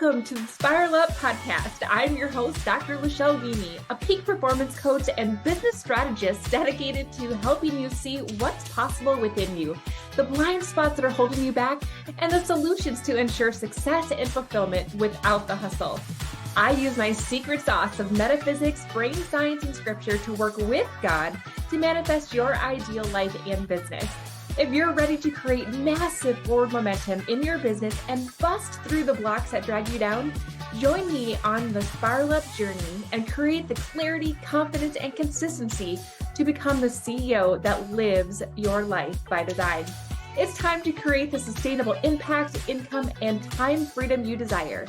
Welcome to the Spiral Up podcast. I'm your host, Dr. Wieme, a peak performance coach and business strategist dedicated to helping you see what's possible within you, the blind spots that are holding you back, and the solutions to ensure success and fulfillment without the hustle. I use my secret sauce of metaphysics, brain science, and scripture to work with God to manifest your ideal life and business. If you're ready to create massive forward momentum in your business and bust through the blocks that drag you down, join me on the Spiral Up journey and create the clarity, confidence, and consistency to become the CEO that lives your life by design. It's time to create the sustainable impact, income, and time freedom you desire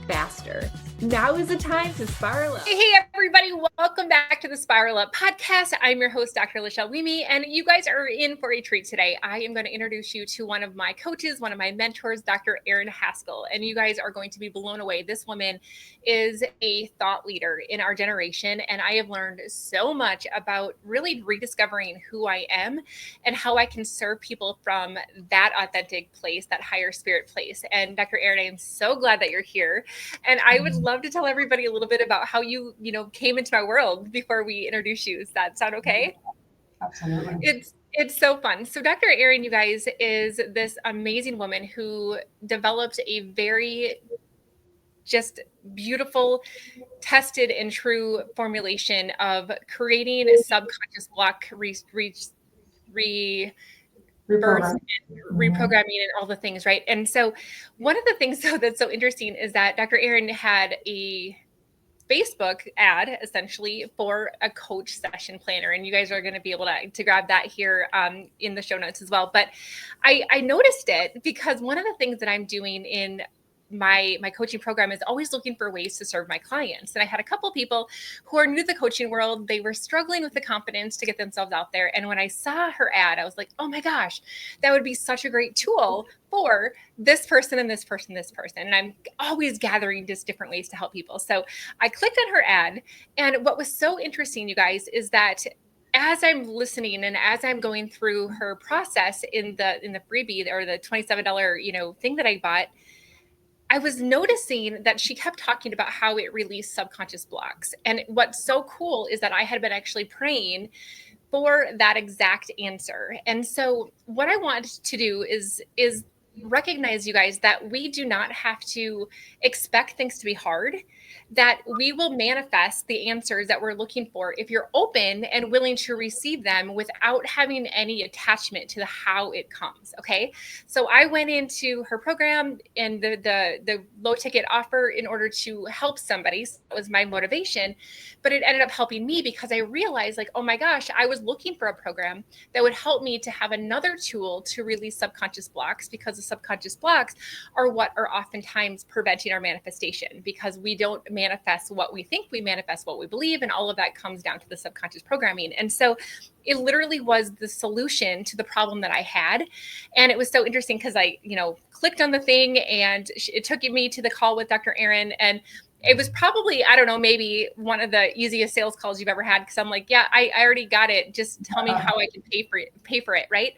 faster. Now is the time to spiral up. Hey, everybody. Welcome back to the Spiral Up podcast. I'm your host, Dr. Wieme, and you guys are in for a treat today. I am going to introduce you to one of my coaches, one of my mentors, Dr. Erin Haskell, and you guys are going to be blown away. This woman is a thought leader in our generation, and I have learned so much about really rediscovering who I am and how I can serve people from that authentic place, that higher spirit place. And Dr. Erin, I am so glad that you're here. And I would love to tell everybody a little bit about how you came into my world before we introduce you. Does that sound okay? Absolutely. It's so fun. So Dr. Erin, you guys, is this amazing woman who developed a very just beautiful, tested and true formulation of creating a subconscious block reprogramming and all the things, right? And so one of the things though that's so interesting is that Dr. Erin had a Facebook ad essentially for a coach session planner, and you guys are going to be able to grab that here in the show notes as well. But I noticed it because one of the things that I'm doing in my coaching program is always looking for ways to serve my clients. And I had a couple of people who are new to the coaching world. They were struggling with the confidence to get themselves out there. And when I saw her ad, I was like, oh my gosh, that would be such a great tool for this person and this person, this person. And I'm always gathering just different ways to help people. So I clicked on her ad. And what was so interesting, you guys, is that as I'm listening and as I'm going through her process in the freebie or the $27, thing that I bought, I was noticing that she kept talking about how it released subconscious blocks. And what's so cool is that I had been actually praying for that exact answer. And so what I want to do is recognize, you guys, that we do not have to expect things to be hard, that we will manifest the answers that we're looking for if you're open and willing to receive them without having any attachment to how it comes. Okay. So I went into her program and the low ticket offer in order to help somebody. So that was my motivation, but it ended up helping me because I realized, like, oh my gosh, I was looking for a program that would help me to have another tool to release subconscious blocks, because the subconscious blocks are what are oftentimes preventing our manifestation, because we don't manifest what we think, we manifest what we believe, and all of that comes down to the subconscious programming. And so it literally was the solution to the problem that I had. And it was so interesting because I, clicked on the thing and it took me to the call with Dr. Erin, and it was probably, I don't know, maybe one of the easiest sales calls you've ever had. Because I'm like, yeah, I already got it. Just tell me how I can pay for it. Right.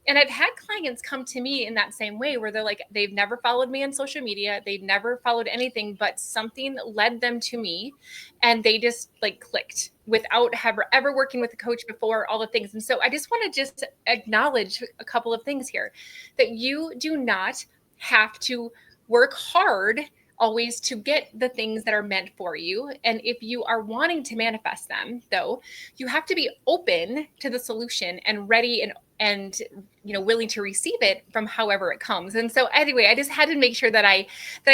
And I've had clients come to me in that same way where they're like, they've never followed me on social media. They've never followed anything, but something led them to me and they just like clicked without ever working with a coach before, all the things. And so I just want to just acknowledge a couple of things here, that you do not have to work hard always to get the things that are meant for you. And if you are wanting to manifest them, though, you have to be open to the solution and ready and willing to receive it from however it comes. And so anyway, I just had to make sure that I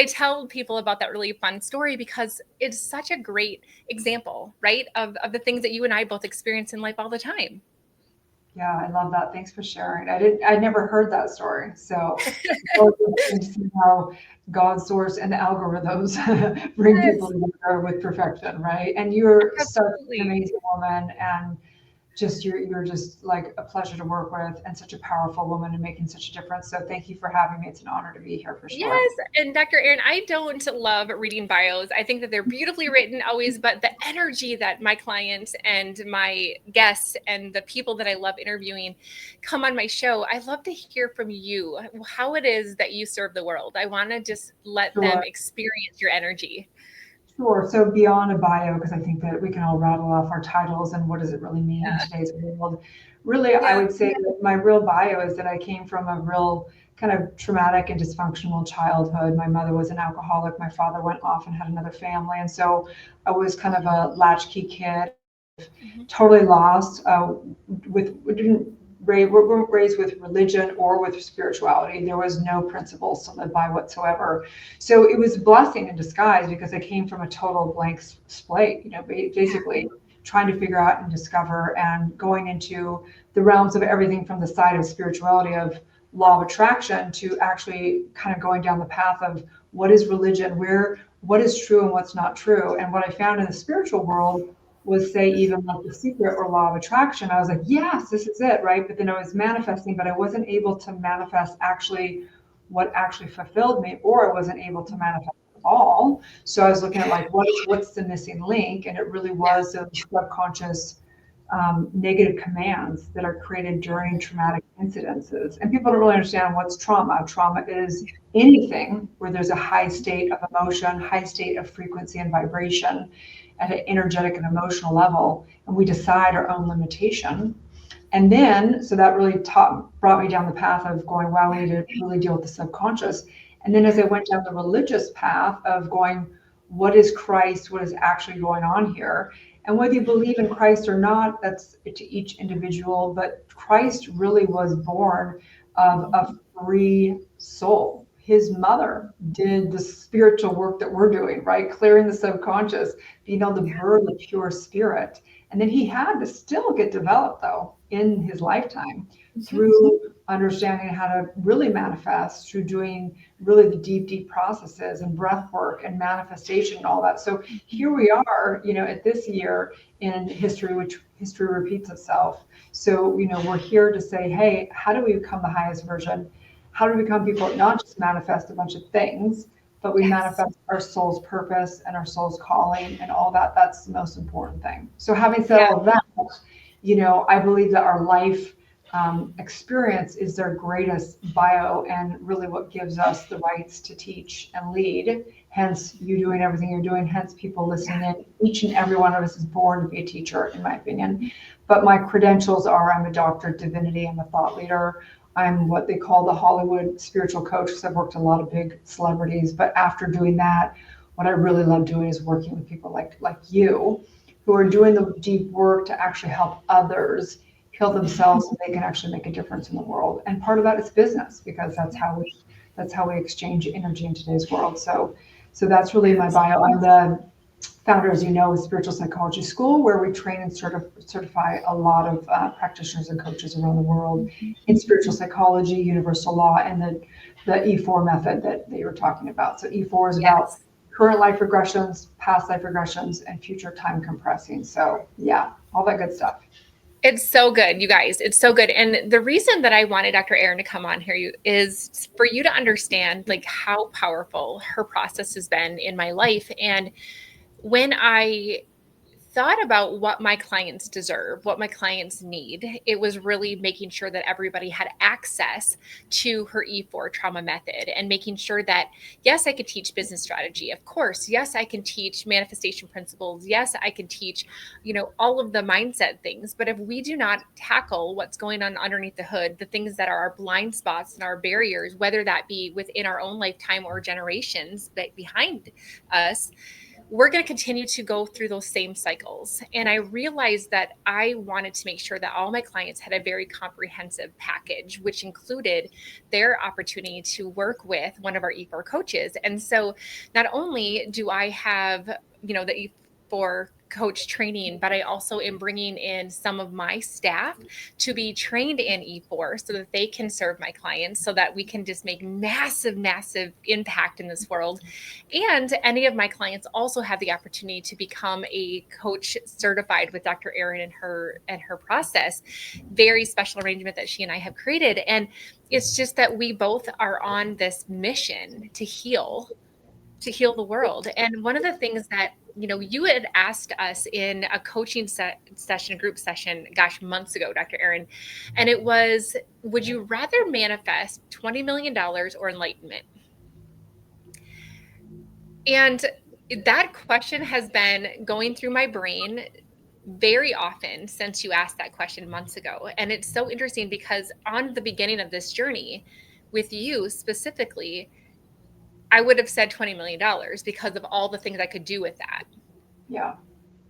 tell people about that really fun story, because it's such a great example, right, of the things that you and I both experience in life all the time. Yeah, I love that. Thanks for sharing. I never heard that story. So to see how God's source and the algorithms bring people together with perfection, right? And you're such an amazing woman. And you're just like a pleasure to work with, and such a powerful woman and making such a difference. So thank you for having me. It's an honor to be here for sure. Yes. And Dr. Erin, I don't love reading bios. I think that they're beautifully written always, but the energy that my clients and my guests and the people that I love interviewing come on my show, I love to hear from you how it is that you serve the world. I want to just let them experience your energy. Sure. So beyond a bio, because I think that we can all rattle off our titles and what does it really mean in today's world. Really, I would say that my real bio is that I came from a real kind of traumatic and dysfunctional childhood. My mother was an alcoholic. My father went off and had another family. And so I was kind of a latchkey kid, totally lost we weren't raised with religion or with spirituality. There was no principles to live by whatsoever. So it was a blessing in disguise because I came from a total blank slate, basically trying to figure out and discover and going into the realms of everything from the side of spirituality of law of attraction to actually kind of going down the path of what is religion, what is true and what's not true. And what I found in the spiritual world was, say, even like The Secret or law of attraction. I was like, yes, this is it, right? But then I was manifesting, but I wasn't able to manifest actually what actually fulfilled me, or I wasn't able to manifest at all. So I was looking at like, what's the missing link? And it really was those subconscious negative commands that are created during traumatic incidences. And people don't really understand what's trauma. Trauma is anything where there's a high state of emotion, high state of frequency and vibration at an energetic and emotional level, and we decide our own limitation. And then, so that really brought me down the path of going, wow, we need to really deal with the subconscious. And then as I went down the religious path of going, what is Christ? What is actually going on here? And whether you believe in Christ or not, that's to each individual, but Christ really was born of a free soul. His mother did the spiritual work that we're doing, right? Clearing the subconscious, being able to birth the pure spirit. And then he had to still get developed, though, in his lifetime through understanding how to really manifest, through doing really the deep processes and breath work and manifestation and all that. So here we are, at this year in history, which history repeats itself. So, we're here to say, hey, how do we become the highest version? How do we become people that not just manifest a bunch of things, but we manifest our soul's purpose and our soul's calling and all that? That's the most important thing. So having said all of that, I believe that our life experience is their greatest bio and really what gives us the rights to teach and lead. Hence, you doing everything you're doing, hence people listening in. Each and every one of us is born to be a teacher, in my opinion. But my credentials are I'm a doctor of divinity, I'm a thought leader. I'm what they call the Hollywood spiritual coach because I've worked with a lot of big celebrities. But after doing that, what I really love doing is working with people like you who are doing the deep work to actually help others heal themselves so they can actually make a difference in the world. And part of that is business because that's how we exchange energy in today's world. So that's really my bio. I'm the founder, as you know, of Spiritual Psychology School, where we train and certify a lot of practitioners and coaches around the world in spiritual psychology, universal law, and the E4 method that they were talking about. So E4 is about current life regressions, past life regressions, and future time compressing. So yeah, all that good stuff. It's so good, you guys. It's so good. And the reason that I wanted Dr. Erin to come on here is for you to understand like how powerful her process has been in my life. And when I thought about what my clients deserve, what my clients need, it was really making sure that everybody had access to her E4 trauma method and making sure that, yes, I could teach business strategy. Of course, yes, I can teach manifestation principles. Yes, I can teach, all of the mindset things. But if we do not tackle what's going on underneath the hood, the things that are our blind spots and our barriers, whether that be within our own lifetime or generations behind us, we're going to continue to go through those same cycles. And I realized that I wanted to make sure that all my clients had a very comprehensive package, which included their opportunity to work with one of our E4 coaches. And so not only do I have, the E4 coach training, but I also am bringing in some of my staff to be trained in E4 so that they can serve my clients, so that we can just make massive, massive impact in this world. And any of my clients also have the opportunity to become a coach certified with Dr. Erin and her process. Very special arrangement that she and I have created. And it's just that we both are on this mission to heal the world. And one of the things that, you had asked us in a coaching session, group session, gosh, months ago, Dr. Erin, and it was, would you rather manifest $20 million or enlightenment? And that question has been going through my brain very often since you asked that question months ago. And it's so interesting because on the beginning of this journey with you specifically, I would have said $20 million because of all the things I could do with that. Yeah.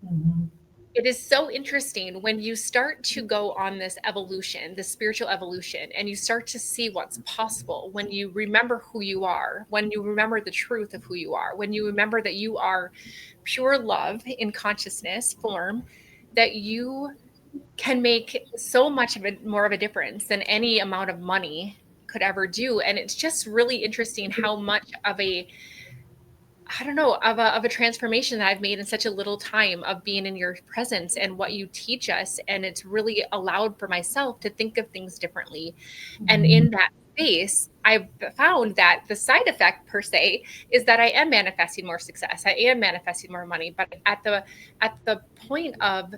Mm-hmm. It is so interesting when you start to go on this evolution, this spiritual evolution, and you start to see what's possible when you remember who you are, when you remember the truth of who you are, when you remember that you are pure love in consciousness form, that you can make so much of it more of a difference than any amount of money could ever do. And it's just really interesting how much of a transformation that I've made in such a little time of being in your presence and what you teach us. And it's really allowed for myself to think of things differently. Mm-hmm. And in that space, I've found that the side effect per se is that I am manifesting more success. I am manifesting more money, but at the point of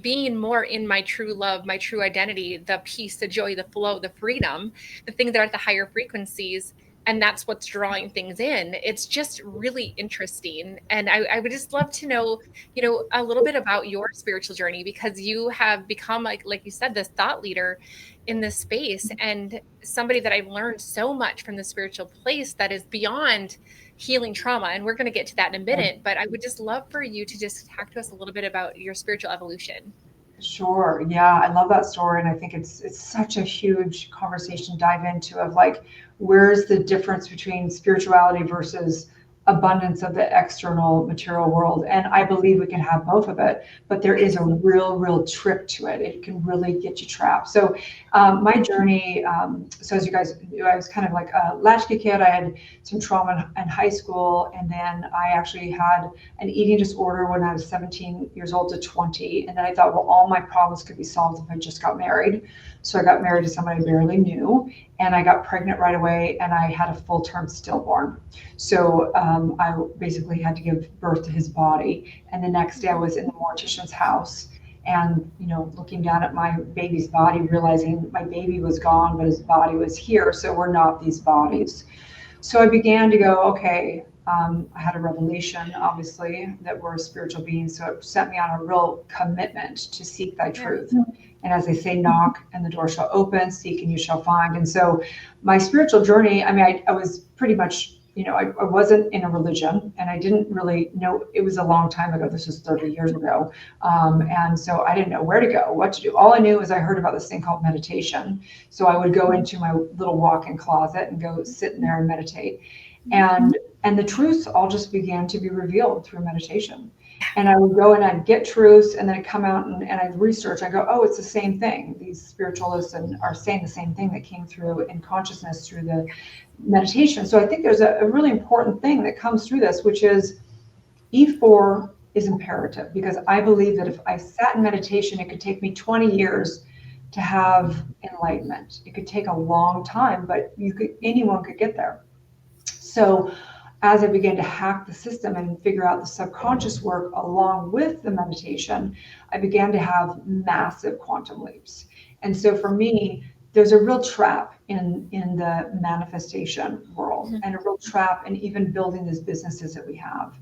being more in my true love, my true identity, the peace, the joy, the flow, the freedom, the things that are at the higher frequencies, and that's what's drawing things in. It's just really interesting. And I would just love to know, a little bit about your spiritual journey, because you have become, like you said, this thought leader in this space, and somebody that I've learned so much from the spiritual place that is beyond healing trauma. And we're going to get to that in a minute, but I would just love for you to just talk to us a little bit about your spiritual evolution. Sure. Yeah, I love that story. And I think it's such a huge conversation to dive into of like, where's the difference between spirituality versus abundance of the external material world? And I believe we can have both of it, but there is a real trick to it. It can really get you trapped. So my journey, so as you guys knew, I was kind of like a latchkey kid. I had some trauma in high school, and then I actually had an eating disorder when I was 17 years old to 20. And then I thought, well, all my problems could be solved if I just got married. So I got married to somebody I barely knew, and I got pregnant right away, and I had a full-term stillborn. So I basically had to give birth to his body. And the next day I was in the mortician's house and, looking down at my baby's body, realizing my baby was gone, but his body was here. So we're not these bodies. So I began to go, okay, I had a revelation, obviously, that we're a spiritual being. So it set me on a real commitment to seek thy truth. And as they say, knock and the door shall open, seek and you shall find. And so my spiritual journey, I was pretty much, I wasn't in a religion, and I didn't really know. It was a long time ago. This was 30 years ago. And so I didn't know where to go, what to do. All I knew is I heard about this thing called meditation. So I would go into my little walk-in closet and go sit in there and meditate. And the truths all just began to be revealed through meditation. And I would go and I'd get truths, and then I'd come out and I'd research. I go, oh, it's the same thing. These spiritualists are saying the same thing that came through in consciousness through the meditation. So I think there's a really important thing that comes through this, which is E4 is imperative, because I believe that if I sat in meditation, it could take me 20 years to have enlightenment. It could take a long time, but anyone could get there. So as I began to hack the system and figure out the subconscious work along with the meditation, I began to have massive quantum leaps. And so for me, there's a real trap in the manifestation world, and a real trap in even building these businesses that we have,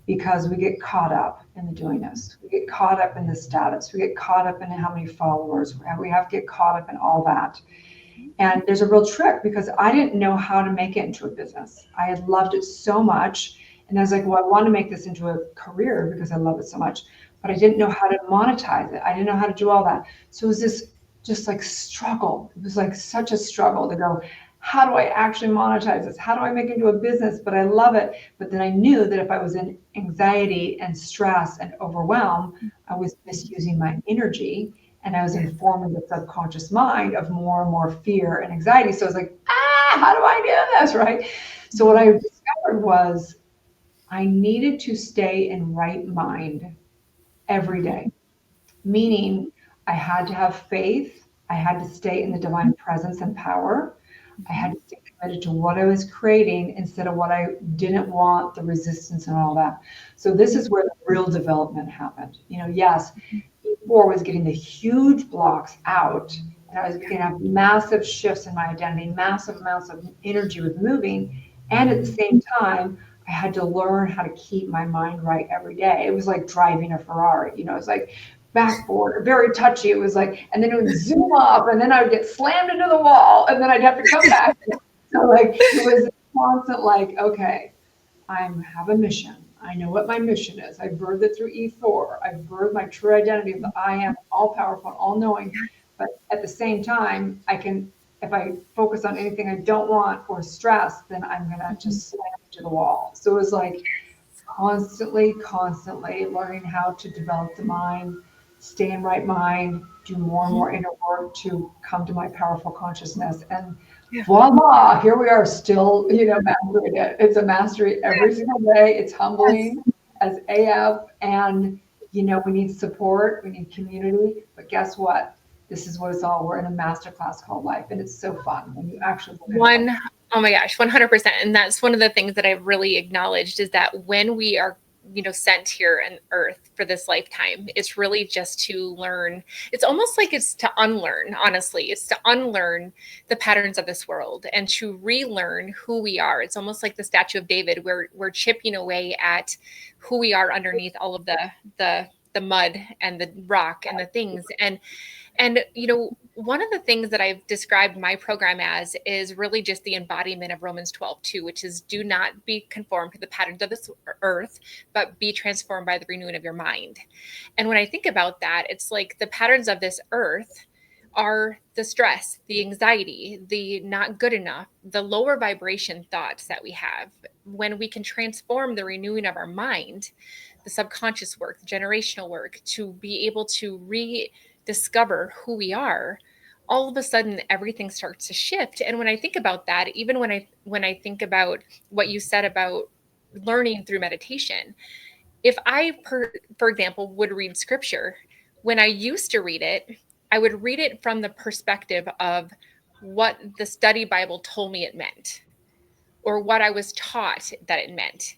because we get caught up in the doingness. We get caught up in the status. We get caught up in how many followers we have. We have to get caught up in all that. And there's a real trick, because I didn't know how to make it into a business. I had loved it so much. And I was like, well, I want to make this into a career because I love it so much, but I didn't know how to monetize it. I didn't know how to do all that. So it was this just like struggle. It was like such a struggle to go, how do I actually monetize this? How do I make it into a business? But I love it. But then I knew that if I was in anxiety and stress and overwhelm, I was misusing my energy, and I was informing the subconscious mind of more and more fear and anxiety. So I was like, how do I do this, right? So what I discovered was I needed to stay in right mind every day, meaning I had to have faith. I had to stay in the divine presence and power. I had to stay committed to what I was creating instead of what I didn't want, the resistance and all that. So this is where the real development happened. Yes, E4 was getting the huge blocks out, and I was beginning to have massive shifts in my identity, massive amounts of energy was moving. And at the same time, I had to learn how to keep my mind right every day. It was like driving a Ferrari, it's like backboard, very touchy. It was like, and then it would zoom up, and then I would get slammed into the wall, and then I'd have to come back. So like it was a constant like, okay, I have a mission. I know what my mission is. I birthed it through E4. I birthed my true identity of the I am, all powerful, all knowing. But at the same time, I can, if I focus on anything I don't want or stress, then I'm gonna just slam into the wall. So it was like constantly learning how to develop the mind, stay in right mind, do more and more inner work to come to my powerful consciousness. And voila, here we are still, mastering it. It's a mastery every single day. It's humbling as AF. And, we need support, we need community. But guess what? This is what it's all. We're in a masterclass called life. And it's so fun when you actually oh my gosh, 100%. And that's one of the things that I've really acknowledged is that when we are, sent here on earth for this lifetime, it's really just to learn. It's almost like it's to unlearn, honestly. It's to unlearn the patterns of this world and to relearn who we are. It's almost like the Statue of David, where we're chipping away at who we are underneath all of the mud and the rock and the things. And, one of the things that I've described my program as is really just the embodiment of Romans 12:2, which is do not be conformed to the patterns of this earth, but be transformed by the renewing of your mind. And when I think about that, it's like the patterns of this earth are the stress, the anxiety, the not good enough, the lower vibration thoughts that we have. When we can transform the renewing of our mind, the subconscious work, the generational work, to be able to rediscover who we are, all of a sudden everything starts to shift. And when I think about that, even when I think about what you said about learning through meditation, if I, for example, would read scripture, when I used to read it, I would read it from the perspective of what the study Bible told me it meant, or what I was taught that it meant.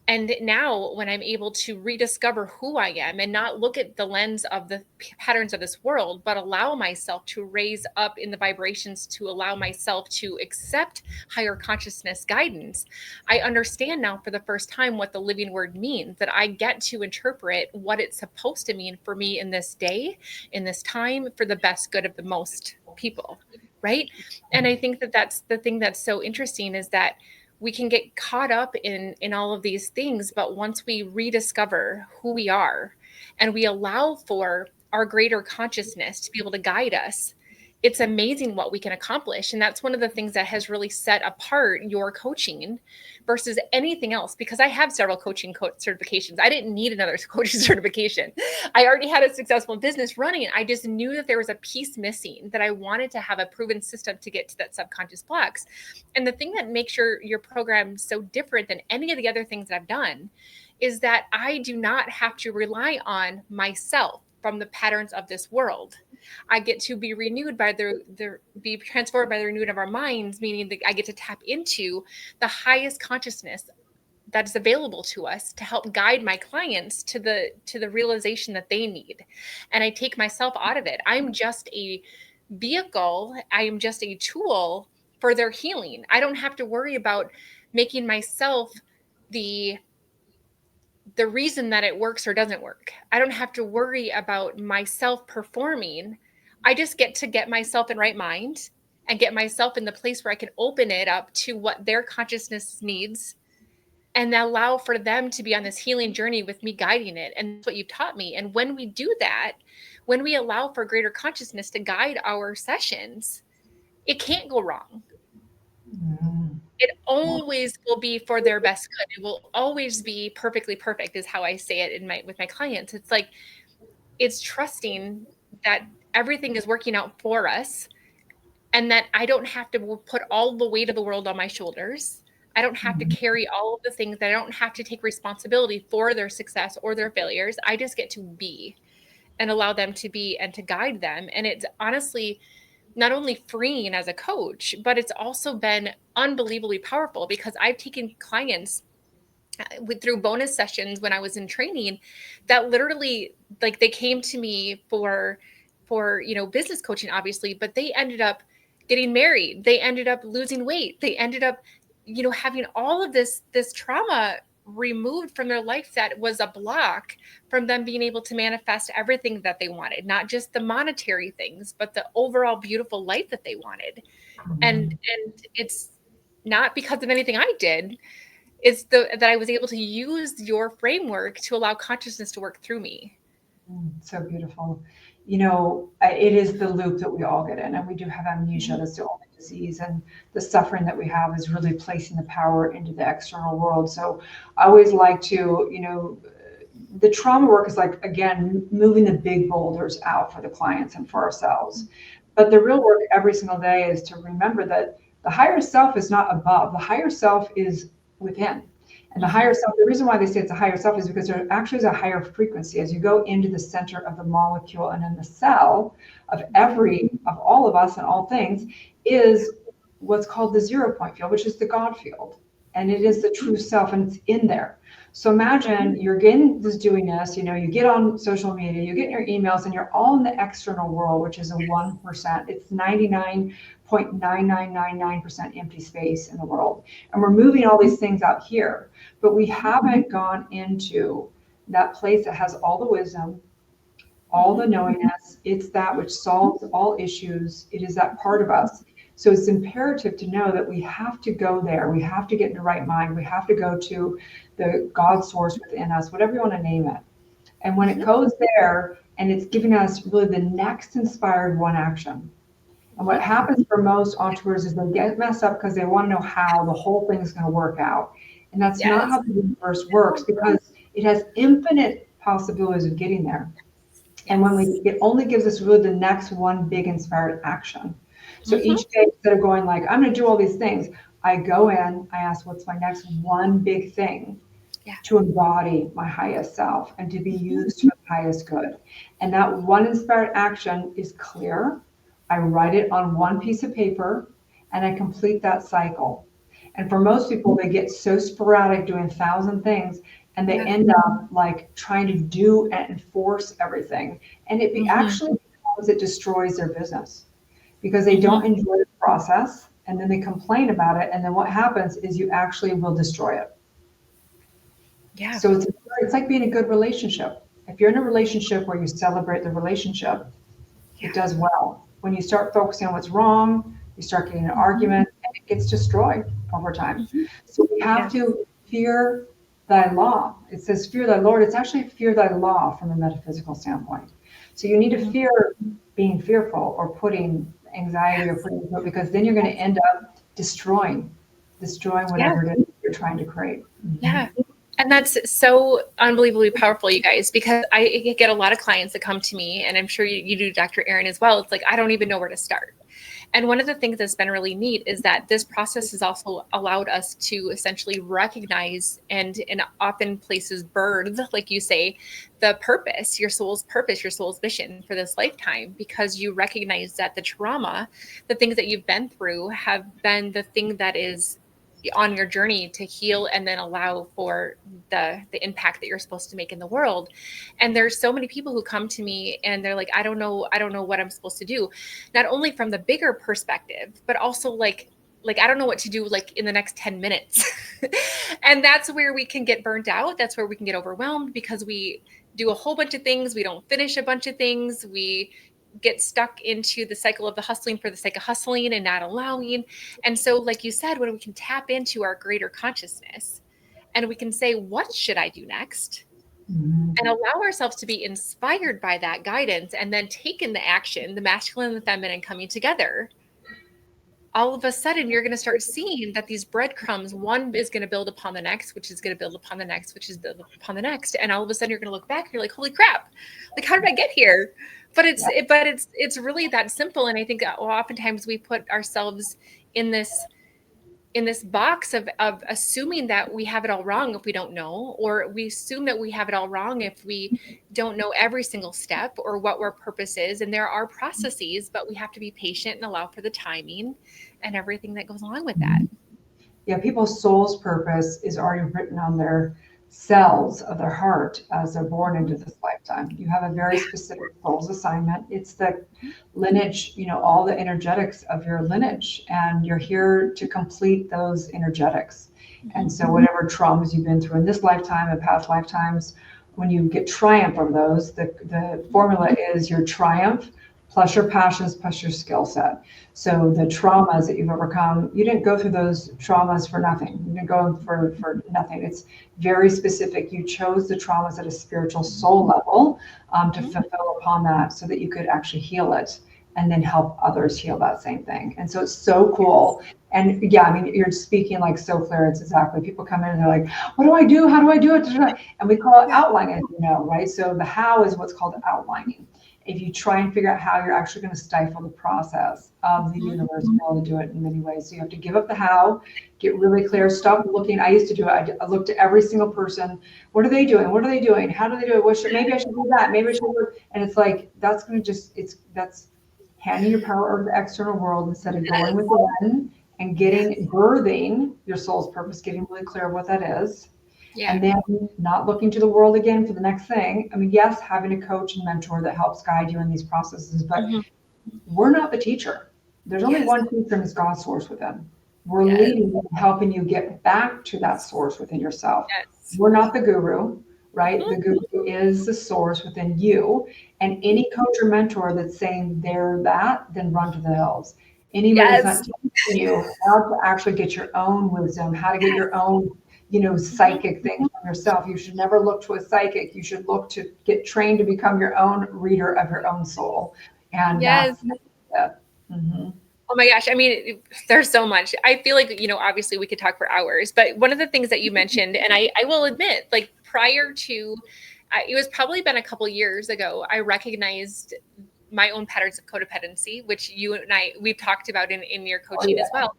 And now when I'm able to rediscover who I am and not look at the lens of the patterns of this world, but allow myself to raise up in the vibrations, to allow myself to accept higher consciousness guidance, I understand now for the first time what the living word means, that I get to interpret what it's supposed to mean for me in this day, in this time, for the best good of the most people, right? And I think that that's the thing that's so interesting, is that we can get caught up in all of these things, but once we rediscover who we are and we allow for our greater consciousness to be able to guide us, it's amazing what we can accomplish. And that's one of the things that has really set apart your coaching versus anything else, because I have several coaching certifications. I didn't need another coaching certification. I already had a successful business running. I just knew that there was a piece missing, that I wanted to have a proven system to get to that subconscious blocks. And the thing that makes your program so different than any of the other things that I've done is that I do not have to rely on myself from the patterns of this world. I get to be renewed by be transformed by the renewing of our minds, meaning that I get to tap into the highest consciousness that is available to us to help guide my clients to the realization that they need. And I take myself out of it. I'm just a vehicle. I am just a tool for their healing. I don't have to worry about making myself the reason that it works or doesn't work. I don't have to worry about myself performing. I just get to get myself in right mind and get myself in the place where I can open it up to what their consciousness needs and allow for them to be on this healing journey with me guiding it. And that's what you've taught me. And when we do that, when we allow for greater consciousness to guide our sessions, it can't go wrong. It always will be for their best good. It will always be perfectly perfect is how I say it with my clients. It's like, it's trusting that everything is working out for us and that I don't have to put all the weight of the world on my shoulders. I don't have to carry all of the things. That I don't have to take responsibility for their success or their failures. I just get to be and allow them to be and to guide them. And it's honestly not only freeing as a coach, but it's also been unbelievably powerful because I've taken clients through bonus sessions when I was in training that literally, like, they came to me for business coaching, obviously, but they ended up getting married. They ended up losing weight. They ended up, having all of this trauma removed from their life that was a block from them being able to manifest everything that they wanted, not just the monetary things, but the overall beautiful life that they wanted. And it's not because of anything I did. It's that I was able to use your framework to allow consciousness to work through me. So beautiful. It is the loop that we all get in, and we do have amnesia. That's the only disease, and the suffering that we have is really placing the power into the external world. So I always like to, the trauma work is like, again, moving the big boulders out for the clients and for ourselves. But the real work every single day is to remember that the higher self is not above. The higher self is within. And the higher self, the reason why they say it's a higher self is because there actually is a higher frequency. As you go into the center of the molecule and in the cell of all of us and all things, is what's called the 0 point field, which is the God field. And it is the true self, and it's in there. So imagine you're getting this doing this, you get on social media, you get your emails, and you're all in the external world, which is a 1%. It's 99.9999% empty space in the world. And we're moving all these things out here, but we haven't gone into that place that has all the wisdom, all the knowingness. It's that which solves all issues. It is that part of us. So it's imperative to know that we have to go there. We have to get in the right mind. We have to go to the God source within us, whatever you want to name it. And when it goes there, and it's giving us really the next inspired one action. And what happens for most entrepreneurs is they get messed up because they want to know how the whole thing is going to work out. And that's not how the universe works, because it has infinite possibilities of getting there. And when it only gives us really the next one big inspired action. So each day, instead of going like, I'm going to do all these things, I go in, I ask, what's my next one big thing to embody my highest self and to be used for the highest good. And that one inspired action is clear. I write it on one piece of paper and I complete that cycle. And for most people, they get so sporadic doing 1,000 things, and they end up like trying to do and enforce everything. And it actually becomes, it destroys their business, because they don't enjoy the process, and then they complain about it. And then what happens is you actually will destroy it. Yeah. So it's like being in a good relationship. If you're in a relationship where you celebrate the relationship, it does well. When you start focusing on what's wrong, you start getting an argument, and it gets destroyed over time. So we have to fear thy law. It says fear thy Lord. It's actually fear thy law from a metaphysical standpoint. So you need to fear being fearful or putting anxiety or putting, because then you're going to end up destroying whatever it is you're trying to create. And that's so unbelievably powerful, you guys, because I get a lot of clients that come to me, and I'm sure you do, Dr. Erin, as well. It's like, I don't even know where to start. And one of the things that's been really neat is that this process has also allowed us to essentially recognize and in often places birth, like you say, the purpose, your soul's mission for this lifetime, because you recognize that the trauma, the things that you've been through have been the thing that is on your journey to heal and then allow for the impact that you're supposed to make in the world. And there's so many people who come to me and they're like, I don't know what I'm supposed to do. Not only from the bigger perspective, but also like I don't know what to do like in the next 10 minutes. And that's where we can get burnt out. That's where we can get overwhelmed, because we do a whole bunch of things. We don't finish a bunch of things. We get stuck into the cycle of the hustling for the sake of hustling and not allowing. And so, like you said, when we can tap into our greater consciousness and we can say, what should I do next? And allow ourselves to be inspired by that guidance, and then take in the action, the masculine and the feminine coming together, all of a sudden you're going to start seeing that these breadcrumbs, one is going to build upon the next, which is going to build upon the next, which is build upon the next. And all of a sudden you're going to look back and you're like, holy crap, like, how did I get here? But it's really that simple. And I think oftentimes we put ourselves in this box of assuming that we have it all wrong if we don't know, or we assume that we have it all wrong if we don't know every single step or what our purpose is. And there are processes, but we have to be patient and allow for the timing and everything that goes along with that. Yeah, people's soul's purpose is already written on their cells of their heart as they're born into this lifetime. You have a very specific soul's assignment. It's the lineage, all the energetics of your lineage, and you're here to complete those energetics. And so whatever traumas you've been through in this lifetime and past lifetimes, when you get triumph from those, the formula is your triumph plus your passions plus your skill set. So the traumas that you've overcome, you didn't go through those traumas for nothing. You didn't go for nothing. It's very specific. You chose the traumas at a spiritual soul level to fulfill upon that so that you could actually heal it and then help others heal that same thing. And so it's so cool. And yeah, I mean, you're speaking like so clear. It's exactly, people come in and they're like, what do I do? How do I do it? And we call it outlining, right? So the how is what's called outlining. If you try and figure out how, you're actually going to stifle the process of the universe and be able to do it in many ways. So you have to give up the how, get really clear, stop looking. I used to do it. I looked at every single person. What are they doing? What are they doing? How do they do it? Maybe I should do that. Maybe I should do it. And it's like, that's going to that's handing your power over to the external world instead of going within and birthing your soul's purpose, getting really clear of what that is. Yeah. And then not looking to the world again for the next thing. I mean, yes, having a coach and mentor that helps guide you in these processes, but we're not the teacher. There's only one teacher, and it's God's source within. We're leading you, helping you get back to that source within yourself. Yes. We're not the guru, right? The guru is the source within you. And any coach or mentor that's saying they're that, then run to the hills. Anybody that's not teaching you how to actually get your own wisdom, how to get your own psychic things from yourself. You should never look to a psychic. You should look to get trained to become your own reader of your own soul. And oh my gosh. I mean, there's so much. I feel like, obviously we could talk for hours, but one of the things that you mentioned, and I will admit, like prior to, it was probably been a couple years ago, I recognized my own patterns of codependency, which you and we've talked about in your coaching as well.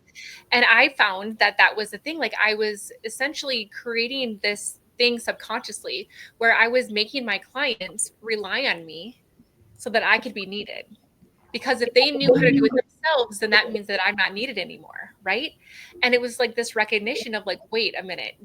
And I found that was the thing. Like I was essentially creating this thing subconsciously where I was making my clients rely on me so that I could be needed. Because if they knew how to do it themselves, then that means that I'm not needed anymore. Right. And it was like this recognition of like, wait a minute,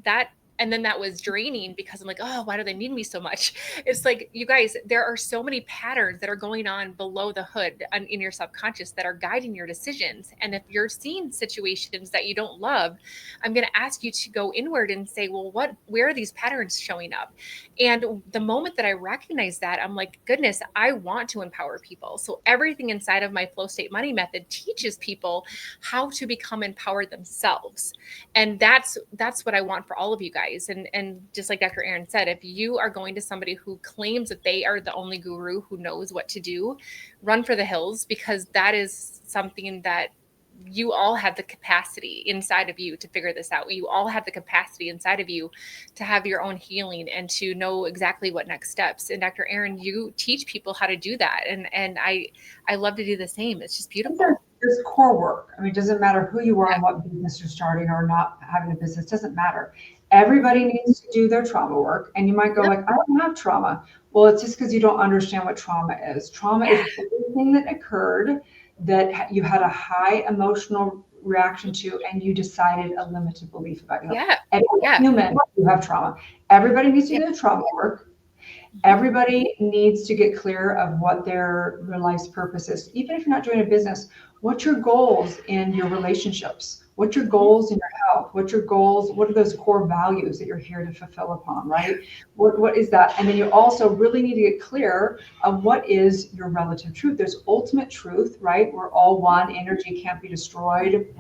and then that was draining because I'm like, oh, why do they need me so much? It's like, you guys, there are so many patterns that are going on below the hood in your subconscious that are guiding your decisions. And if you're seeing situations that you don't love, I'm going to ask you to go inward and say, well, where are these patterns showing up? And the moment that I recognize that, I'm like, goodness, I want to empower people. So everything inside of my flow state money method teaches people how to become empowered themselves. And that's what I want for all of you guys. And just like Dr. Erin said, if you are going to somebody who claims that they are the only guru who knows what to do, run for the hills, because that is something that you all have the capacity inside of you to figure this out. You all have the capacity inside of you to have your own healing and to know exactly what next steps. And Dr. Erin, you teach people how to do that. And I love to do the same. It's just beautiful. There's core work. I mean, it doesn't matter who you are and what business you're starting or not having a business, doesn't matter. Everybody needs to do their trauma work. And you might go like, I don't have trauma. Well, it's just because you don't understand what trauma is. Trauma is everything that occurred that you had a high emotional reaction to, and you decided a limited belief about you. Every human, you have trauma. Everybody needs to do the trauma work. Everybody needs to get clear of what their life's purpose is. Even if you're not doing a business, what's your goals in your relationships? What's your goals in your health? What's your goals? What are those core values that you're here to fulfill upon, right? What is that? And then you also really need to get clear of what is your relative truth. There's ultimate truth, right? We're all one. Energy can't be destroyed.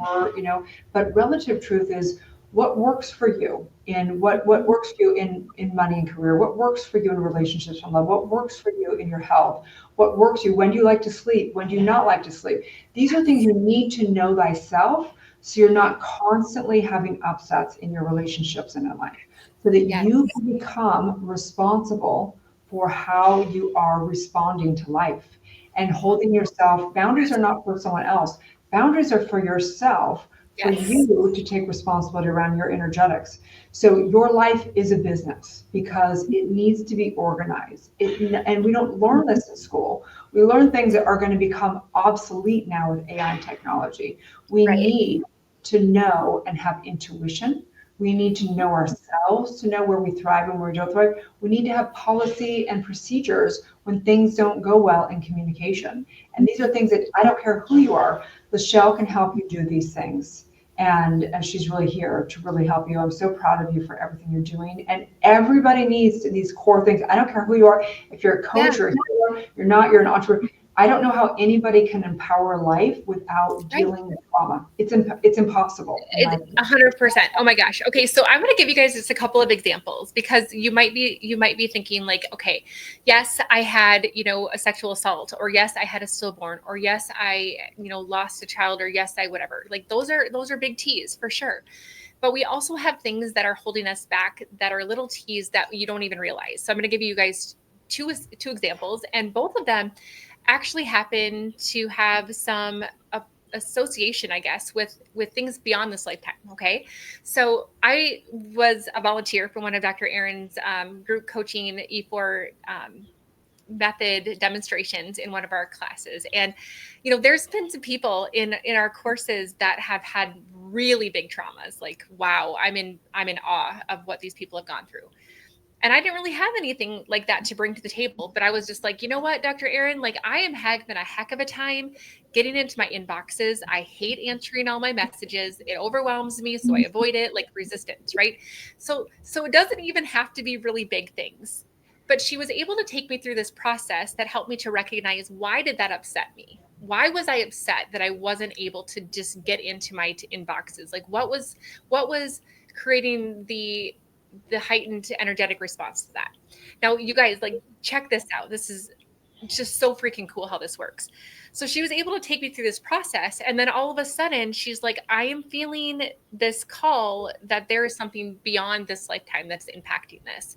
But relative truth is, what works for you in what works for you in money and career, what works for you in relationships and love, what works for you in your health, what works for you, when do you like to sleep, when do you not like to sleep. These are things you need to know thyself, so you're not constantly having upsets in your relationships and in life, so that Yes. you can become responsible for how you are responding to life and holding yourself. Boundaries are not for someone else. Boundaries are for yourself, for Yes. you to take responsibility around your energetics. So your life is a business because it needs to be organized. And we don't learn this in school. We learn things that are going to become obsolete now with AI and technology. We Right. need to know and have intuition. We need to know ourselves to know where we thrive and where we don't thrive. We need to have policy and procedures when things don't go well in communication. And these are things that, I don't care who you are, Lachelle can help you do these things. And she's really here to really help you. I'm so proud of you for everything you're doing. And everybody needs these core things. I don't care who you are. If you're a coach or a healer, you're not, you're an entrepreneur. I don't know how anybody can empower life without dealing with trauma. It's impossible. It's 100%. Oh my gosh. Okay, so I'm going to give you guys just a couple of examples, because you might be thinking like, okay, yes, I had, a sexual assault, or yes, I had a stillborn, or yes, I, lost a child, or yes, I whatever. Like those are big T's for sure. But we also have things that are holding us back that are little T's that you don't even realize. So I'm going to give you guys two examples, and both of them actually happen to have some association, I guess, with things beyond this lifetime. Okay, so I was a volunteer for one of Dr. Erin's group coaching E4 method demonstrations in one of our classes, and there's been some people in our courses that have had really big traumas. Like, wow, I'm in awe of what these people have gone through. And I didn't really have anything like that to bring to the table. But I was just like, you know what, Dr. Erin, like I am having a heck of a time getting into my inboxes. I hate answering all my messages. It overwhelms me. So I avoid it, like resistance, right? So it doesn't even have to be really big things. But she was able to take me through this process that helped me to recognize, why did that upset me? Why was I upset that I wasn't able to just get into my inboxes? Like what was creating the heightened energetic response to that? Now, you guys, like, check this out. This is just so freaking cool how this works. So she was able to take me through this process. And then all of a sudden she's like, I am feeling this call that there is something beyond this lifetime that's impacting this.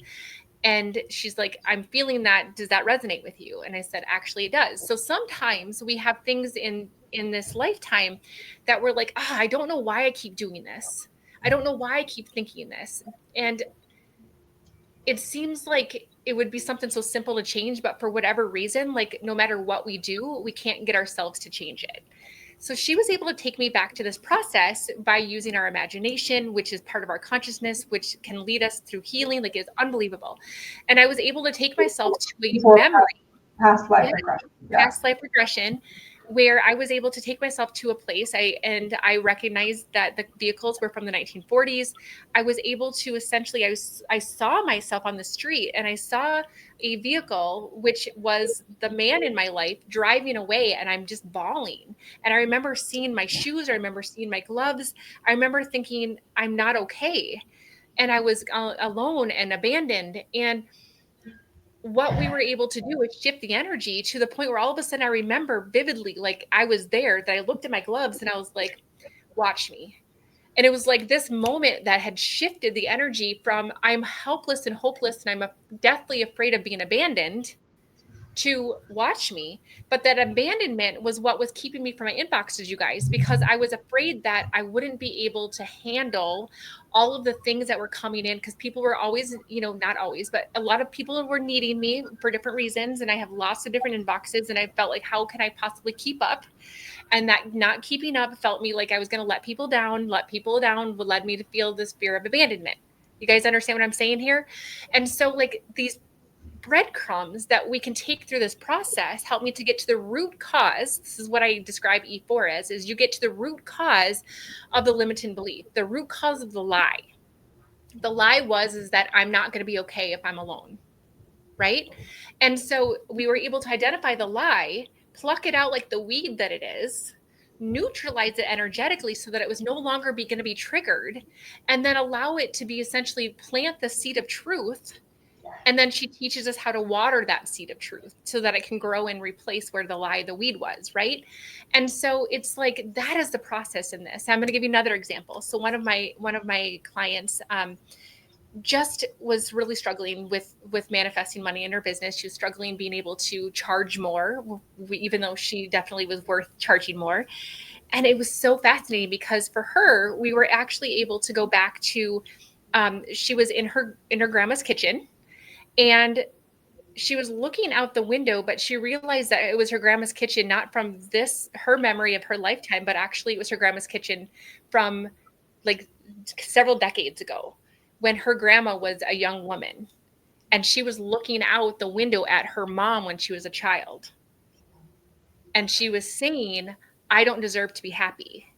And she's like, I'm feeling that. Does that resonate with you? And I said, actually it does. So sometimes we have things in this lifetime that we're like, I don't know why I keep doing this. I don't know why I keep thinking this. And it seems like it would be something so simple to change, but for whatever reason, like no matter what we do, we can't get ourselves to change it. So she was able to take me back to this process by using our imagination, which is part of our consciousness, which can lead us through healing. Like, it's unbelievable. And I was able to take myself to a memory, past life regression. Past life regression, where I was able to take myself to a place. I recognized that the vehicles were from the 1940s. I was able to essentially, I saw myself on the street, and I saw a vehicle, which was the man in my life, driving away, and I'm just bawling. And I remember seeing my shoes. I remember seeing my gloves. I remember thinking, I'm not okay. And I was alone and abandoned. And what we were able to do is shift the energy to the point where all of a sudden I remember vividly, like I was there, that I looked at my gloves and I was like, watch me. And it was like this moment that had shifted the energy from I'm helpless and hopeless and I'm deathly afraid of being abandoned to watch me. But that abandonment was what was keeping me from my inboxes, you guys, because I was afraid that I wouldn't be able to handle all of the things that were coming in, because people were always, not always, but a lot of people were needing me for different reasons. And I have lots of different inboxes, and I felt like, how can I possibly keep up? And that not keeping up felt me like I was going to let people down led me to feel this fear of abandonment. You guys understand what I'm saying here? And so like these breadcrumbs that we can take through this process help me to get to the root cause. This is what I describe E4 as, is you get to the root cause of the limiting belief, the root cause of the lie. The lie is that I'm not going to be okay if I'm alone, right? And so we were able to identify the lie, pluck it out like the weed that it is, neutralize it energetically so that it was no longer going to be triggered, and then allow it to be essentially plant the seed of truth. And then she teaches us how to water that seed of truth so that it can grow and replace where the weed was, right? And so it's like, that is the process in this. I'm going to give you another example. So one of my clients just was really struggling with manifesting money in her business. She was struggling being able to charge more, even though she definitely was worth charging more. And it was so fascinating because for her, we were actually able to go back to, she was in her grandma's kitchen, and she was looking out the window, but she realized that it was her grandma's kitchen, not from her memory of her lifetime, but actually it was her grandma's kitchen from like several decades ago, when her grandma was a young woman, and she was looking out the window at her mom when she was a child. And she was saying, I don't deserve to be happy.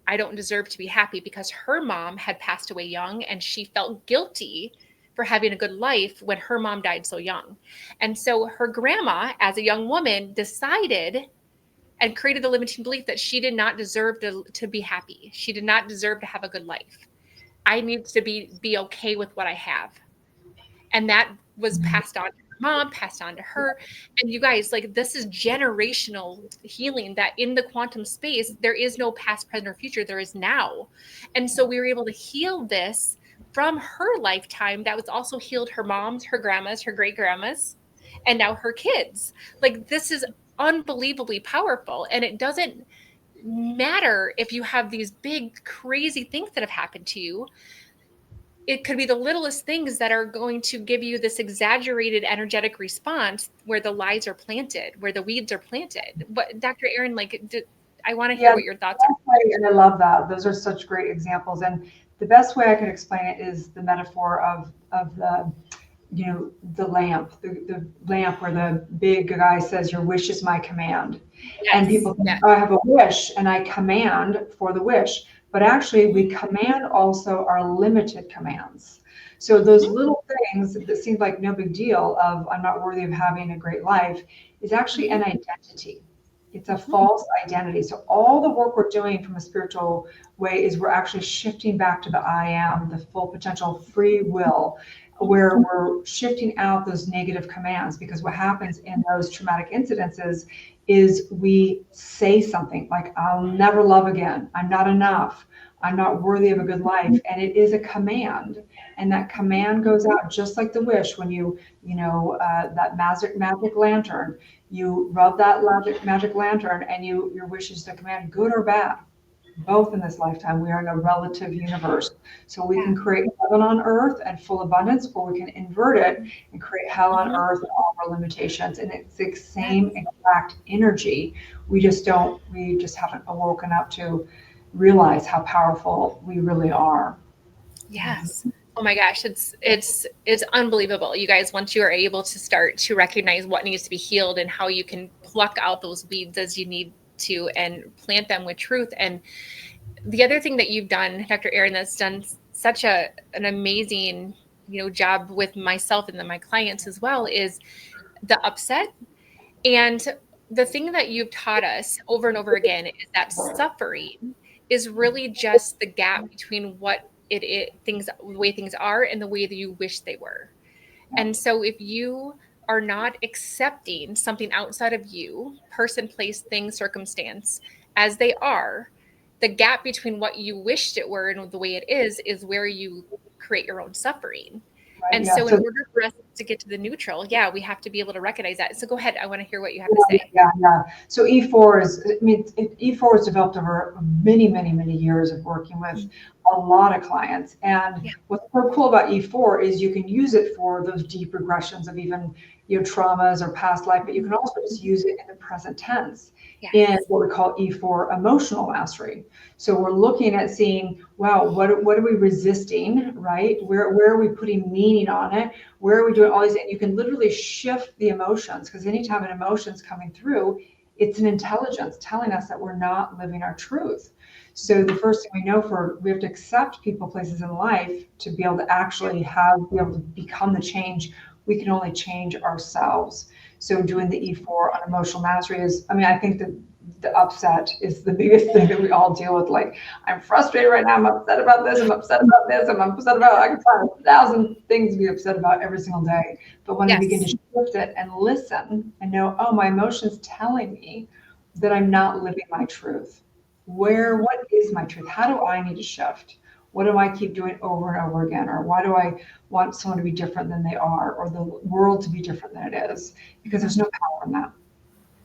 I don't deserve to be happy, because her mom had passed away young, and she felt guilty for having a good life when her mom died so young. And so her grandma, as a young woman, decided and created the limiting belief that she did not deserve to be happy. She did not deserve to have a good life. I need to be okay with what I have. And that was passed on to her mom, passed on to her. And you guys, like, this is generational healing, that in the quantum space, there is no past, present, or future. There is now. And so we were able to heal this from her lifetime. That was also healed her moms, her grandmas, her great grandmas, and now her kids. Like, this is unbelievably powerful. And it doesn't matter if you have these big, crazy things that have happened to you. It could be the littlest things that are going to give you this exaggerated energetic response where the lies are planted, where the weeds are planted. But Dr. Erin, I want to hear what your thoughts are. And I love that. Those are such great examples. And the best way I could explain it is the metaphor of the, the lamp where the big guy says, your wish is my command. Yes. And people think, I have a wish and I command for the wish. But actually, we command also our limited commands. So those little things that seem like no big deal of I'm not worthy of having a great life is actually an identity. It's a false identity. So all the work we're doing from a spiritual way is we're actually shifting back to the I am, the full potential free will, where we're shifting out those negative commands. Because what happens in those traumatic incidences is we say something like, I'll never love again. I'm not enough. I'm not worthy of a good life. And it is a command. And that command goes out just like the wish. When that magic lantern, you rub that magic lantern and your wish is the command, good or bad. Both in this lifetime, we are in a relative universe. So we can create heaven on earth and full abundance, or we can invert it and create hell on earth and all of our limitations. And it's the same exact energy. We just haven't awoken up to realize how powerful we really are. Yes. Oh my gosh, it's unbelievable. You guys, once you are able to start to recognize what needs to be healed and how you can pluck out those weeds as you need to and plant them with truth. And the other thing that you've done, Dr. Erin, that's done such an amazing, job with myself and then my clients as well, is the upset. And the thing that you've taught us over and over again is that suffering is really just the gap between what the way things are and the way that you wish they were. And so if you are not accepting something outside of you, person, place, thing, circumstance, as they are, the gap between what you wished it were and the way it is where you create your own suffering. Right, and so in order for us to get to the neutral, we have to be able to recognize that. So go ahead. I want to hear what you have to say. Yeah. So E4 is developed over many, many, many years of working with a lot of clients. And what's so cool about E4 is you can use it for those deep regressions of even traumas or past life, but you can also just use it in the present tense in what we call E4 emotional mastery. So we're looking at seeing, wow, what are we resisting, right? Where are we putting meaning on it? Where are we doing all these? And you can literally shift the emotions, because anytime an emotion's coming through, it's an intelligence telling us that we're not living our truth. So the first thing we know we have to accept people, places in life to be able to actually be able to become the change. We can only change ourselves. So doing the E4 on emotional mastery I think that the upset is the biggest thing that we all deal with. Like, I'm frustrated right now. I'm upset about this. I'm upset about this. I'm upset about, I can find 1,000 things to be upset about every single day. But when I begin to shift it and listen and know, oh, my emotion's telling me that I'm not living my truth. What is my truth? How do I need to shift? What do I keep doing over and over again? Or why do I want someone to be different than they are, or the world to be different than it is? Because there's no power in that.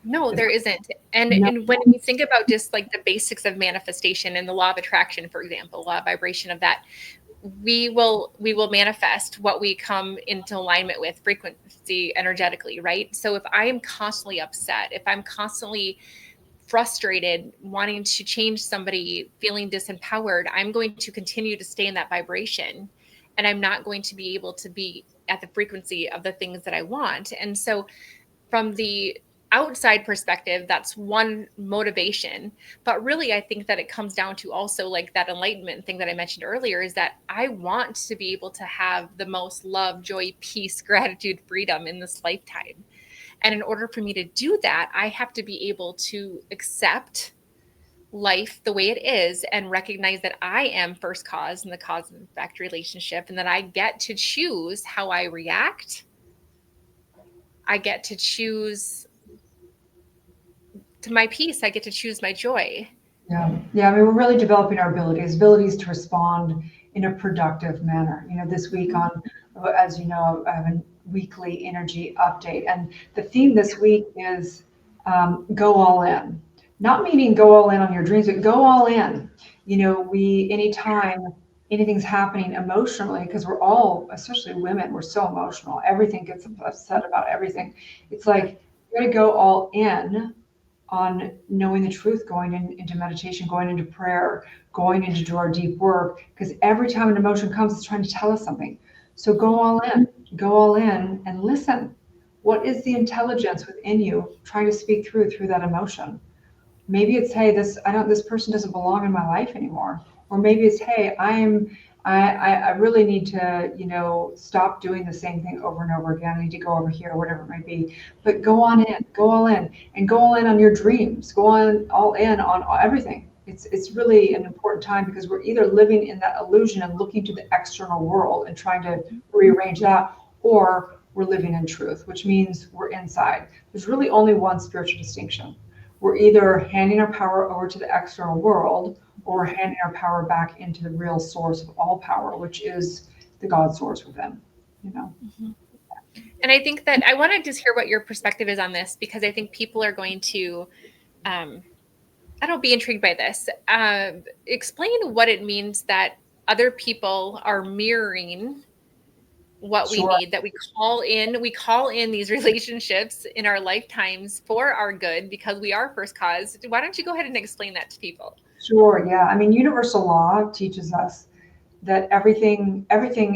No, there isn't. And when we think about just like the basics of manifestation and the law of attraction, for example, law of vibration of that, we will manifest what we come into alignment with frequency energetically, right? So if I am constantly upset, if I'm constantly frustrated, wanting to change somebody, feeling disempowered, I'm going to continue to stay in that vibration, and I'm not going to be able to be at the frequency of the things that I want. And so from the outside perspective, that's one motivation. But really, I think that it comes down to also like that enlightenment thing that I mentioned earlier, is that I want to be able to have the most love, joy, peace, gratitude, freedom in this lifetime. And in order for me to do that, I have to be able to accept life the way it is and recognize that I am first cause in the cause and effect relationship, and that I get to choose how I react. I get to choose to my peace. I get to choose my joy. Yeah. I mean, we're really developing our abilities to respond in a productive manner. This week as you know, I have a weekly energy update, and the theme this week is go all in. Not meaning go all in on your dreams, but go all in. Anytime anything's happening emotionally, because we're all, especially women, we're so emotional. Everything gets upset about everything. It's like you got to go all in on knowing the truth, going into meditation, going into prayer, going into do our deep work, because every time an emotion comes, it's trying to tell us something. So go all in and listen. What is the intelligence within you trying to speak through that emotion? Maybe it's, hey, this person doesn't belong in my life anymore. Or maybe it's, hey, I really need to, stop doing the same thing over and over again. I need to go over here, whatever it might be. But go all in, and go all in on your dreams. Go all in on everything. It's really an important time, because we're either living in that illusion and looking to the external world and trying to rearrange that, or we're living in truth, which means we're inside. There's really only one spiritual distinction. We're either handing our power over to the external world, or we're handing our power back into the real source of all power, which is the God source within, Mm-hmm. And I think that I want to just hear what your perspective is on this, because I think people are going to, be intrigued by this. Explain what it means that other people are mirroring what we need, that we call in these relationships in our lifetimes for our good, because we are first cause. Why don't you go ahead and explain that to people? Sure. Yeah. I mean, universal law teaches us that everything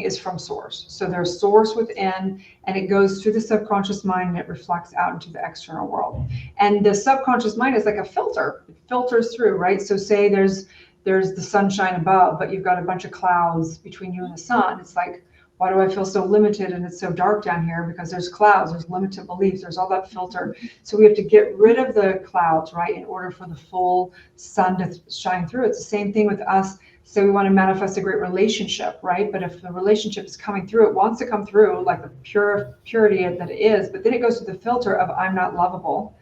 is from source. So there's source within, and it goes through the subconscious mind, and it reflects out into the external world. And the subconscious mind is like a filter. It filters through, right? So say there's the sunshine above, but you've got a bunch of clouds between you and the sun. It's like, why do I feel so limited and it's so dark down here? Because there's clouds, there's limited beliefs, there's all that filter. So we have to get rid of the clouds, right, in order for the full sun to shine through. It's the same thing with us. So we want to manifest a great relationship, right? But if the relationship is coming through, it wants to come through like the purity that it is, but then it goes through the filter of I'm not lovable.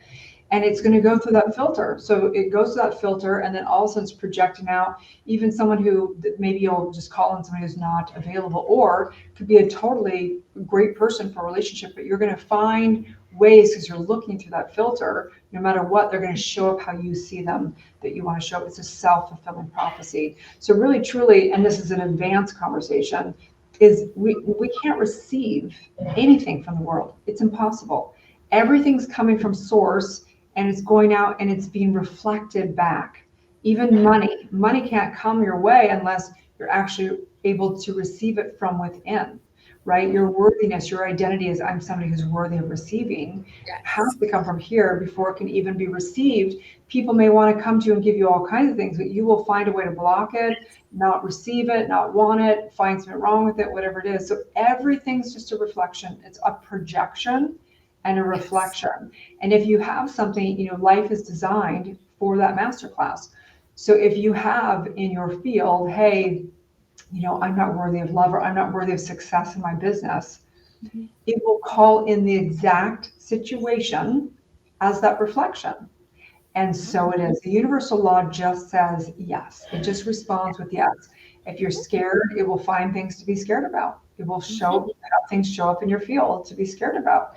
And it's going to go through that filter. So it goes to that filter, and then all of a sudden it's projecting out even someone who maybe you'll just call in somebody who's not available, or could be a totally great person for a relationship, but you're going to find ways, because you're looking through that filter, no matter what, they're going to show up how you see them, that you want to show up. It's a self-fulfilling prophecy. So really, truly, and this is an advanced conversation, is we can't receive anything from the world. It's impossible. Everything's coming from source, and it's going out and it's being reflected back. Even money can't come your way unless you're actually able to receive it from within, right? Your worthiness, your identity is I'm somebody who's worthy of receiving. Yes. Has to come from here before it can even be received. People may want to come to you and give you all kinds of things, but you will find a way to block it, not receive it, not want it, find something wrong with it, whatever it is. So everything's just a reflection. It's a projection and a reflection. And if you have something, life is designed for that masterclass. So if you have in your field, hey, I'm not worthy of love, or I'm not worthy of success in my business, it will call in the exact situation as that reflection. And so it is. The universal law just says yes. It just responds with yes. If you're scared, it will find things to be scared about. It will have things show up in your field to be scared about.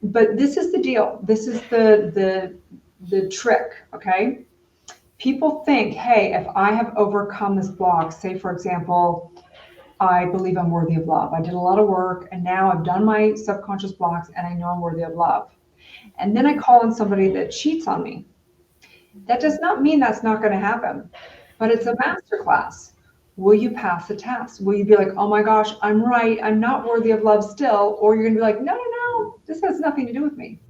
But this is the deal. This is the trick, okay? People think, hey, if I have overcome this block, say for example, I believe I'm worthy of love. I did a lot of work and now I've done my subconscious blocks and I know I'm worthy of love. And then I call on somebody that cheats on me. That does not mean that's not going to happen, but it's a masterclass. Will you pass the test? Will you be like, oh my gosh, I'm right, I'm not worthy of love still? Or you're going to be like, no, this has nothing to do with me.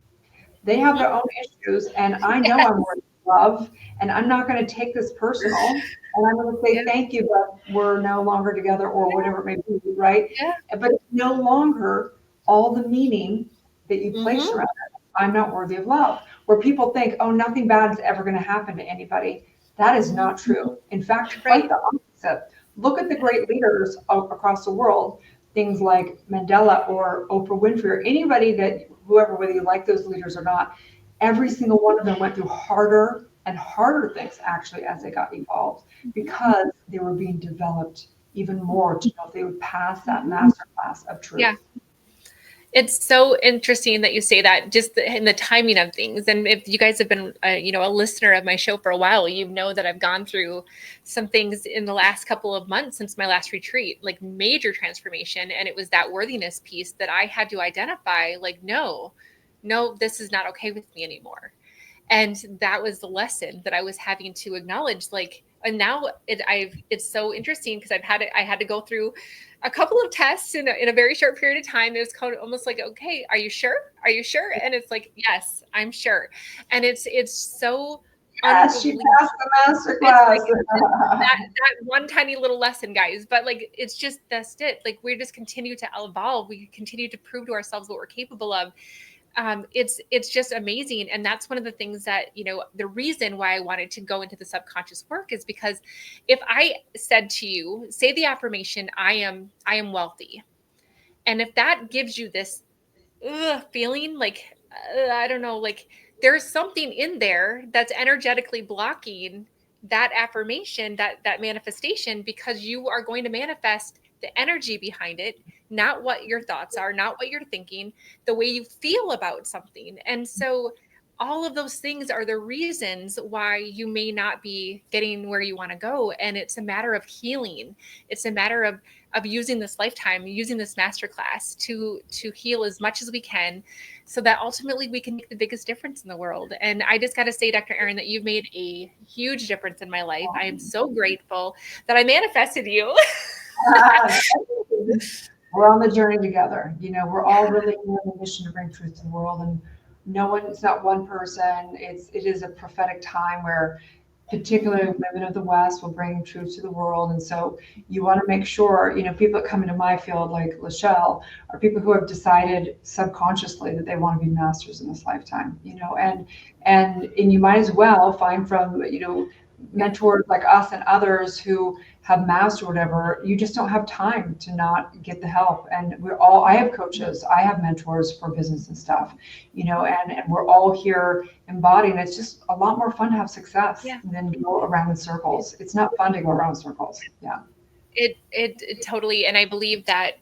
They have their own issues, and I know I'm worthy of love, and I'm not going to take this personal, and I'm going to say thank you, but we're no longer together, or whatever it may be, right? But it's no longer all the meaning that you place around it. I'm not worthy of love. Where people think, oh, nothing bad is ever going to happen to anybody. That is not true. In fact, quite the opposite. Look at the great leaders across the world, things like Mandela or Oprah Winfrey, or anybody that, whoever, whether you like those leaders or not, every single one of them went through harder and harder things actually as they got evolved, because they were being developed even more to know if they would pass that masterclass of truth. Yeah. It's so interesting that you say that, just in the timing of things. And if you guys have been, a listener of my show for a while, you know that I've gone through some things in the last couple of months since my last retreat, like major transformation. And it was that worthiness piece that I had to identify, like, no, this is not okay with me anymore. And that was the lesson that I was having to acknowledge, like, and now it's so interesting because I had to go through a couple of tests in a very short period of time. It was kind of almost like, okay, are you sure? Are you sure? And it's like, yes, I'm sure. And it's so yes, she passed the masterclass. Like, that one tiny little lesson, guys. But like, it's just, that's it. Like, we just continue to evolve. We continue to prove to ourselves what we're capable of. It's just amazing. And that's one of the things that, the reason why I wanted to go into the subconscious work is because if I said to you, say the affirmation, I am wealthy. And if that gives you this feeling like, I don't know, like there's something in there that's energetically blocking that affirmation, that manifestation, because you are going to manifest the energy behind it, not what your thoughts are, not what you're thinking, the way you feel about something. And so all of those things are the reasons why you may not be getting where you want to go. And it's a matter of healing. It's a matter of using this lifetime, using this masterclass to heal as much as we can, so that ultimately we can make the biggest difference in the world. And I just got to say, Dr. Erin, that you've made a huge difference in my life. I am so grateful that I manifested you. We're on the journey together. We're all really on a mission to bring truth to the world, and it's not one person. It is a prophetic time where particularly women of the West will bring truth to the world. And so you want to make sure, people that come into my field, like Lachelle, are people who have decided subconsciously that they want to be masters in this lifetime, and you might as well find from, mentors like us and others who have mastered whatever. You just don't have time to not get the help. And I have coaches, I have mentors for business and stuff, and we're all here embodying. It's just a lot more fun to have success than go around in circles. It's not fun to go around in circles. Yeah. It totally. And I believe that,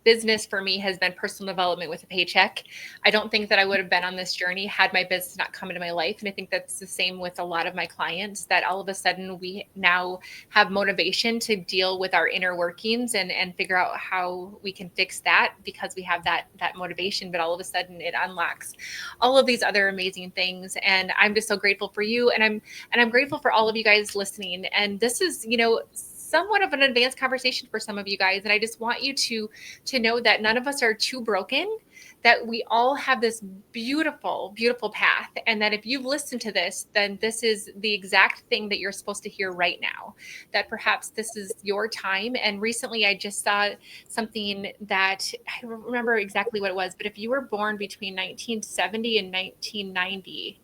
business for me has been personal development with a paycheck. I don't think that I would have been on this journey had my business not come into my life. And I think that's the same with a lot of my clients, that all of a sudden we now have motivation to deal with our inner workings and figure out how we can fix that, because we have that motivation. But all of a sudden it unlocks all of these other amazing things. And I'm just so grateful for you. And I'm grateful for all of you guys listening. And this is, somewhat of an advanced conversation for some of you guys. And I just want you to know that none of us are too broken, that we all have this beautiful, beautiful path. And that if you've listened to this, then this is the exact thing that you're supposed to hear right now, that perhaps this is your time. And recently I just saw something that I don't remember exactly what it was, but if you were born between 1970 and 1990,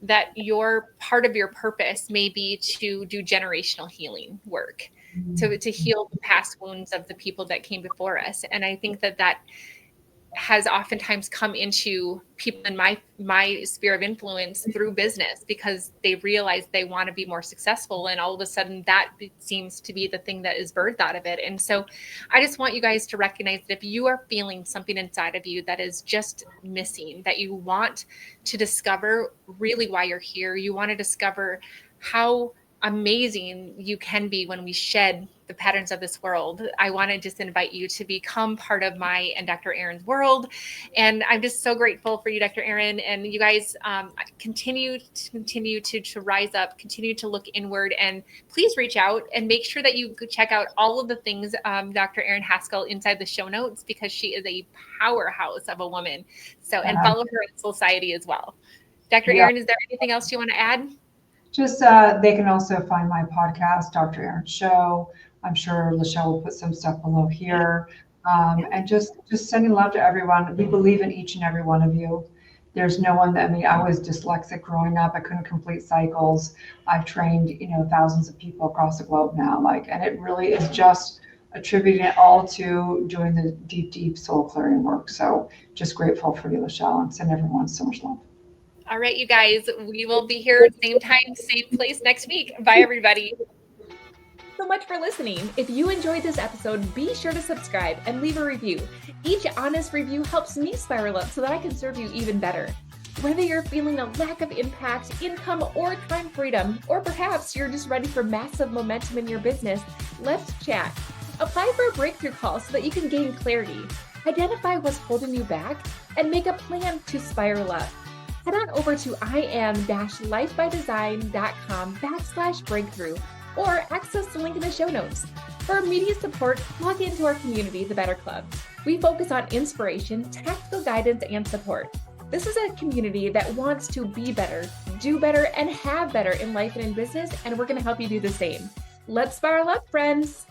that your part of your purpose may be to do generational healing work, to heal the past wounds of the people that came before us. And I think that that has oftentimes come into people in my sphere of influence through business, because they realize they want to be more successful, and all of a sudden that seems to be the thing that is birthed out of it. And so I just want you guys to recognize that if you are feeling something inside of you that is just missing, that you want to discover really why you're here, you want to discover how amazing you can be when we shed the patterns of this world, I want to just invite you to become part of my and Dr. Erin's world. And I'm just so grateful for you, Dr. Erin, and you guys continue to rise up, continue to look inward, and please reach out and make sure that you check out all of the things Dr. Erin Haskell inside the show notes, because she is a powerhouse of a woman. So, and follow her in society as well. Dr. Erin, is there anything else you want to add? Just they can also find my podcast, Dr. Erin's Show. I'm sure Lachelle will put some stuff below here. And just sending love to everyone. We believe in each and every one of you. There's no one that, I mean, I was dyslexic growing up. I couldn't complete cycles. I've trained, thousands of people across the globe now. And it really is just attributing it all to doing the deep, deep soul clearing work. So just grateful for you, Lachelle, and send everyone so much love. All right, you guys, we will be here same time, same place next week. Bye, everybody. So much for listening. If you enjoyed this episode, be sure to subscribe and leave a review. Each honest review helps me spiral up so that I can serve you even better. Whether you're feeling a lack of impact, income, or time freedom, or perhaps you're just ready for massive momentum in your business, let's chat. Apply for a breakthrough call so that you can gain clarity, identify what's holding you back, and make a plan to spiral up. Head on over to im-lifebydesign.com/breakthrough or access the link in the show notes. For immediate support, log into our community, the Better Club. We focus on inspiration, tactical guidance, and support. This is a community that wants to be better, do better, and have better in life and in business, and we're going to help you do the same. Let's spiral up, friends.